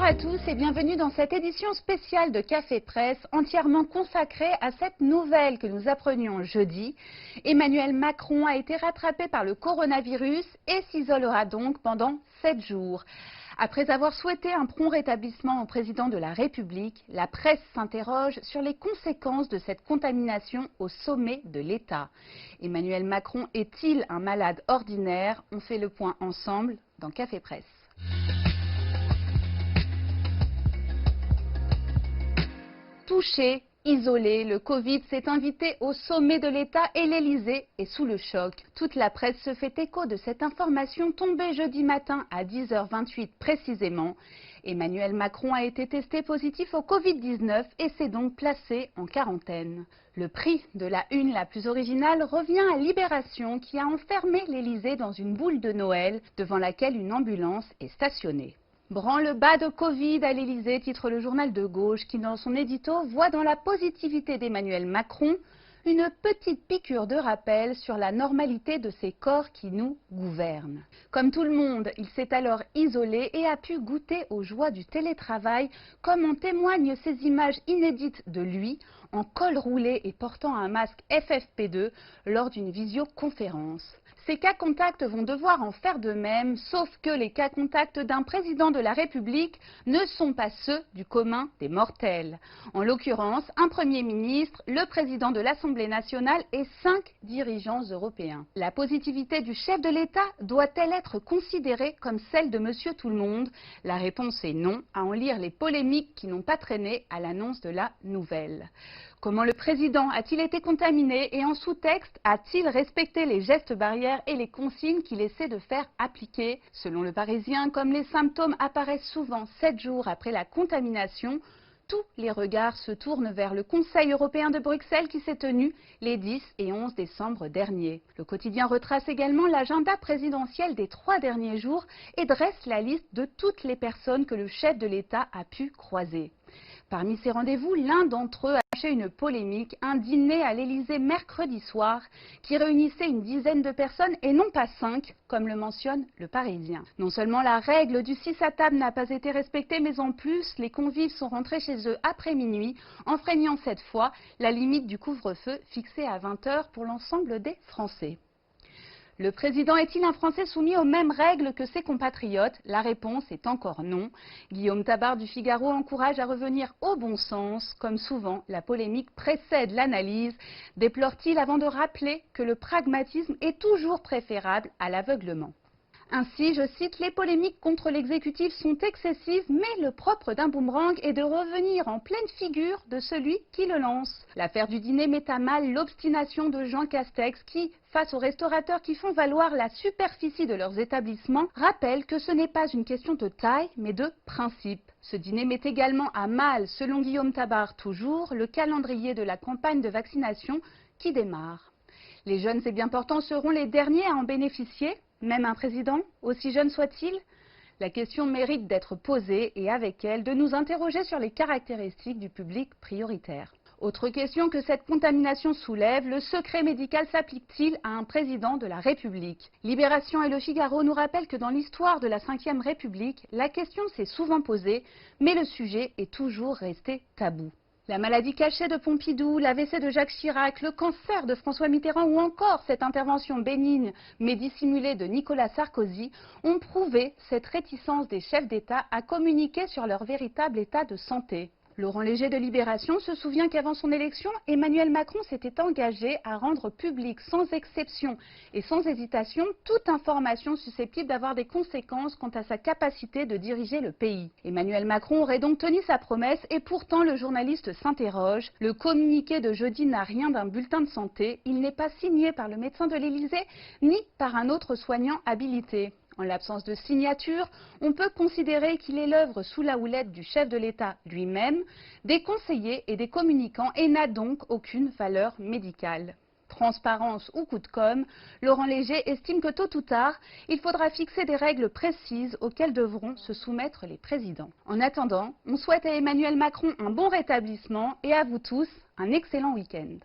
à tous et bienvenue dans cette édition spéciale de Café Presse entièrement consacrée à cette nouvelle que nous apprenions jeudi. Emmanuel Macron a été rattrapé par le coronavirus et s'isolera donc pendant 7 jours. Après avoir souhaité un prompt rétablissement au président de la République, la presse s'interroge sur les conséquences de cette contamination au sommet de l'État. Emmanuel Macron est-il un malade ordinaire? On fait le point ensemble dans Café Presse. Touché, isolé, le Covid s'est invité au sommet de l'État et l'Élysée est sous le choc. Toute la presse se fait écho de cette information tombée jeudi matin à 10h28 précisément. Emmanuel Macron a été testé positif au Covid-19 et s'est donc placé en quarantaine. Le prix de la une la plus originale revient à Libération qui a enfermé l'Élysée dans une boule de Noël devant laquelle une ambulance est stationnée. Branle-bas de Covid à l'Élysée, titre le journal de gauche qui, dans son édito, voit dans la positivité d'Emmanuel Macron une petite piqûre de rappel sur la normalité de ces corps qui nous gouvernent. Comme tout le monde, il s'est alors isolé et a pu goûter aux joies du télétravail, comme en témoignent ces images inédites de lui, en col roulé et portant un masque FFP2 lors d'une visioconférence. Ces cas contacts vont devoir en faire de même, sauf que les cas contacts d'un président de la République ne sont pas ceux du commun des mortels. En l'occurrence, un Premier ministre, le président de l'Assemblée nationale et 5 dirigeants européens. La positivité du chef de l'État doit-elle être considérée comme celle de Monsieur Tout-le-Monde? La réponse est non, à en lire les polémiques qui n'ont pas traîné à l'annonce de la nouvelle. Comment le président a-t-il été contaminé et en sous-texte a-t-il respecté les gestes barrières et les consignes qu'il essaie de faire appliquer? Selon le Parisien, comme les symptômes apparaissent souvent 7 jours après la contamination, tous les regards se tournent vers le Conseil européen de Bruxelles qui s'est tenu les 10 et 11 décembre dernier. Le quotidien retrace également l'agenda présidentiel des 3 derniers jours et dresse la liste de toutes les personnes que le chef de l'État a pu croiser. Parmi ces rendez-vous, l'un d'entre eux a lâché une polémique, un dîner à l'Élysée mercredi soir qui réunissait une dizaine de personnes et non pas 5, comme le mentionne le Parisien. Non seulement la règle du 6 à table n'a pas été respectée, mais en plus, les convives sont rentrés chez eux après minuit, enfreignant cette fois la limite du couvre-feu fixée à 20h pour l'ensemble des Français. Le président est-il un Français soumis aux mêmes règles que ses compatriotes? La réponse est encore non. Guillaume Tabar du Figaro encourage à revenir au bon sens. Comme souvent, la polémique précède l'analyse. Déplore-t-il avant de rappeler que le pragmatisme est toujours préférable à l'aveuglement? Ainsi, je cite, les polémiques contre l'exécutif sont excessives, mais le propre d'un boomerang est de revenir en pleine figure de celui qui le lance. L'affaire du dîner met à mal l'obstination de Jean Castex qui, face aux restaurateurs qui font valoir la superficie de leurs établissements, rappelle que ce n'est pas une question de taille, mais de principe. Ce dîner met également à mal, selon Guillaume Tabar toujours, le calendrier de la campagne de vaccination qui démarre. Les jeunes et bien portants seront les derniers à en bénéficier. Même un président, aussi jeune soit-il? La question mérite d'être posée et avec elle de nous interroger sur les caractéristiques du public prioritaire. Autre question que cette contamination soulève, le secret médical s'applique-t-il à un président de la République? Libération et Le Figaro nous rappellent que dans l'histoire de la Ve République, la question s'est souvent posée, mais le sujet est toujours resté tabou. La maladie cachée de Pompidou, l'AVC de Jacques Chirac, le cancer de François Mitterrand ou encore cette intervention bénigne mais dissimulée de Nicolas Sarkozy ont prouvé cette réticence des chefs d'État à communiquer sur leur véritable état de santé. Laurent Léger de Libération se souvient qu'avant son élection, Emmanuel Macron s'était engagé à rendre public sans exception et sans hésitation toute information susceptible d'avoir des conséquences quant à sa capacité de diriger le pays. Emmanuel Macron aurait donc tenu sa promesse et pourtant le journaliste s'interroge. Le communiqué de jeudi n'a rien d'un bulletin de santé, il n'est pas signé par le médecin de l'Élysée ni par un autre soignant habilité. En l'absence de signature, on peut considérer qu'il est l'œuvre sous la houlette du chef de l'État lui-même, des conseillers et des communicants et n'a donc aucune valeur médicale. Transparence ou coup de com', Laurent Léger estime que tôt ou tard, il faudra fixer des règles précises auxquelles devront se soumettre les présidents. En attendant, on souhaite à Emmanuel Macron un bon rétablissement et à vous tous un excellent week-end.